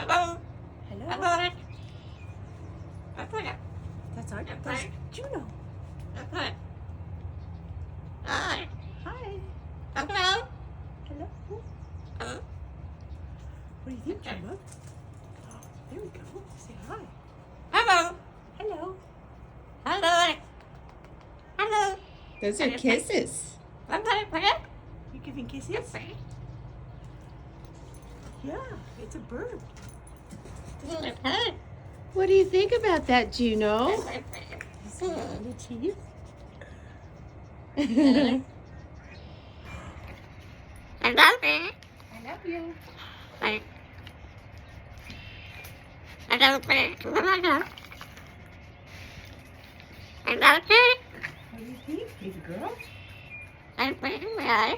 Hello. Hello. Hello. That's Juno. Hi. Hi. Hello. Hello. What do you think, Juno? Oh, there we go. Say hi. Hello. Hello. Hello. Hello. Those are kisses. You giving kisses? Yeah, it's a bird. What do you think about that, Juno? The cheese. I love you. I love you. I love you. I love you. What do you think, baby girl? I love you.